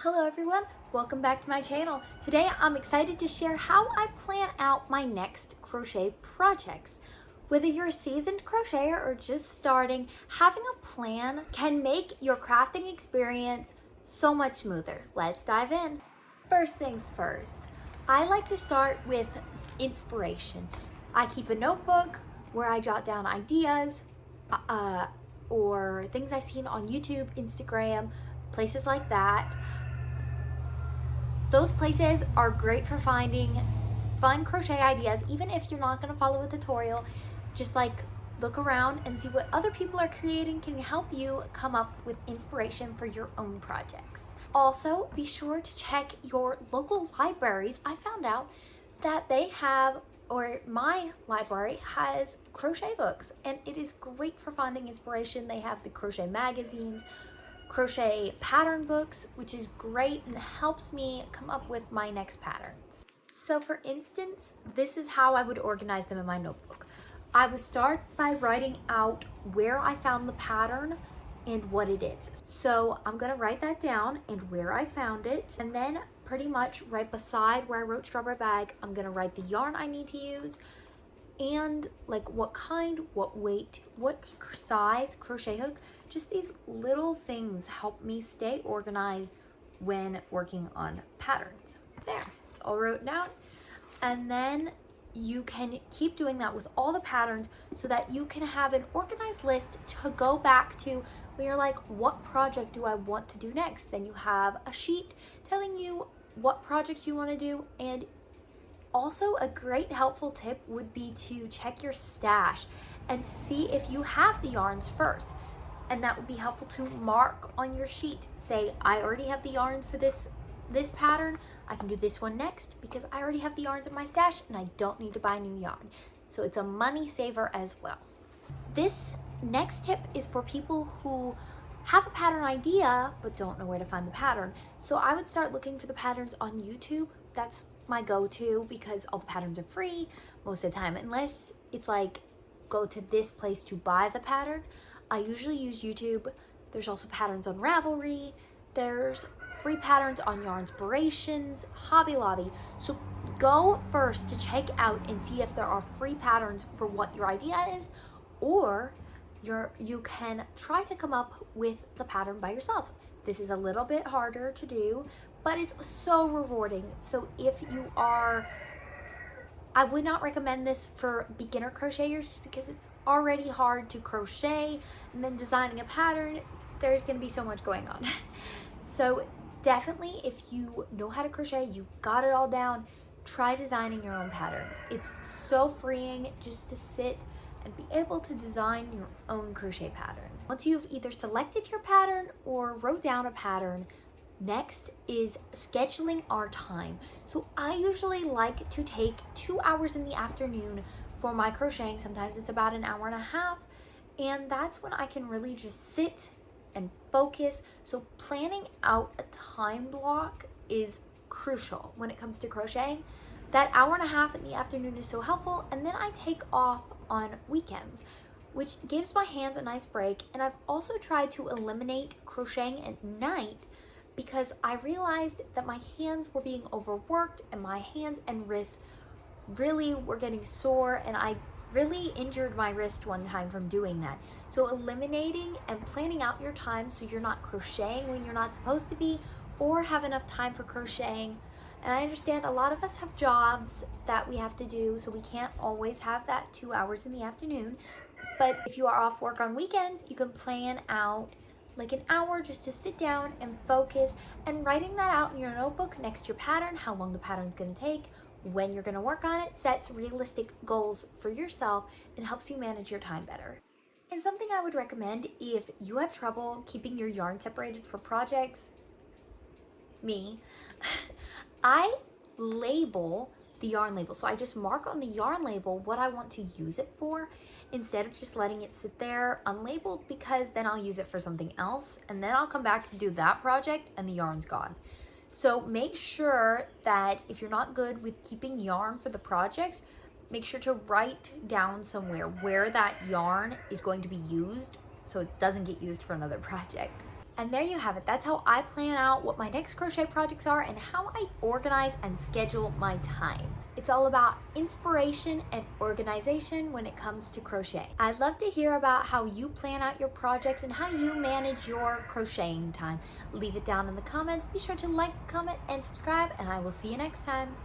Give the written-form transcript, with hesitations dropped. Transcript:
Hello everyone, welcome back to my channel. Today I'm excited to share how I plan out my next crochet projects. Whether you're a seasoned crocheter or just starting, having a plan can make your crafting experience so much smoother. Let's dive in. First things first, I like to start with inspiration. I keep a notebook where I jot down ideas or things I've seen on YouTube, Instagram, places like that. Those places are great for finding fun crochet ideas, even if you're not going to follow a tutorial. Just like look around and see what other people are creating can help you come up with inspiration for your own projects. Also, be sure to check your local libraries. I found out that they have, or my library has, crochet books, and it is great for finding inspiration. They have the crochet magazines, crochet pattern books, which is great and helps me come up with my next patterns. So for instance, this is how I would organize them in my notebook. I would start by writing out where I found the pattern and what it is. So I'm gonna write that down and where I found it, and then pretty much right beside where I wrote strawberry bag, I'm gonna write the yarn I need to use and like what kind, what weight, what size crochet hook. Just these little things help me stay organized when working on patterns. There, it's all written out. And then you can keep doing that with all the patterns so that you can have an organized list to go back to when you're like, what project do I want to do next? Then you have a sheet telling you what projects you want to do. And also a great helpful tip would be to check your stash and see if you have the yarns first. And that would be helpful to mark on your sheet. Say, I already have the yarns for this pattern. I can do this one next because I already have the yarns in my stash and I don't need to buy new yarn. So it's a money saver as well. This next tip is for people who have a pattern idea but don't know where to find the pattern. So I would start looking for the patterns on YouTube. That's my go-to because all the patterns are free most of the time, unless it's like go to this place to buy the pattern. I usually use YouTube. There's also patterns on Ravelry. There's free patterns on Yarnspirations, Hobby Lobby. So go first to check out and see if there are free patterns for what your idea is, or you can try to come up with the pattern by yourself. This is a little bit harder to do, but it's so rewarding. So if you are, I would not recommend this for beginner crocheters just because it's already hard to crochet, and then designing a pattern, there's going to be so much going on. So definitely, if you know how to crochet, you got it all down, try designing your own pattern. It's so freeing just to sit and be able to design your own crochet pattern. Once you've either selected your pattern or wrote down a pattern, next is scheduling our time. So I usually like to take 2 hours in the afternoon for my crocheting. Sometimes it's about an hour and a half, and that's when I can really just sit and focus. So planning out a time block is crucial when it comes to crocheting. That hour and a half in the afternoon is so helpful, and then I take off on weekends, which gives my hands a nice break. And I've also tried to eliminate crocheting at night because I realized that my hands were being overworked and my hands and wrists really were getting sore, and I really injured my wrist one time from doing that. So eliminating and planning out your time so you're not crocheting when you're not supposed to be, or have enough time for crocheting. And I understand a lot of us have jobs that we have to do, so we can't always have that 2 hours in the afternoon. But if you are off work on weekends, you can plan out like an hour just to sit down and focus, and writing that out in your notebook next to your pattern, how long the pattern's going to take, when you're going to work on it, sets realistic goals for yourself and helps you manage your time better. And something I would recommend if you have trouble keeping your yarn separated for projects, I label the yarn label. So I just mark on the yarn label what I want to use it for, instead of just letting it sit there unlabeled, because then I'll use it for something else and then I'll come back to do that project and the yarn's gone. So make sure that if you're not good with keeping yarn for the projects, make sure to write down somewhere where that yarn is going to be used so it doesn't get used for another project. And there you have it. That's how I plan out what my next crochet projects are and how I organize and schedule my time. It's all about inspiration and organization when it comes to crochet. I'd love to hear about how you plan out your projects and how you manage your crocheting time. Leave it down in the comments. Be sure to like, comment, and subscribe, and I will see you next time.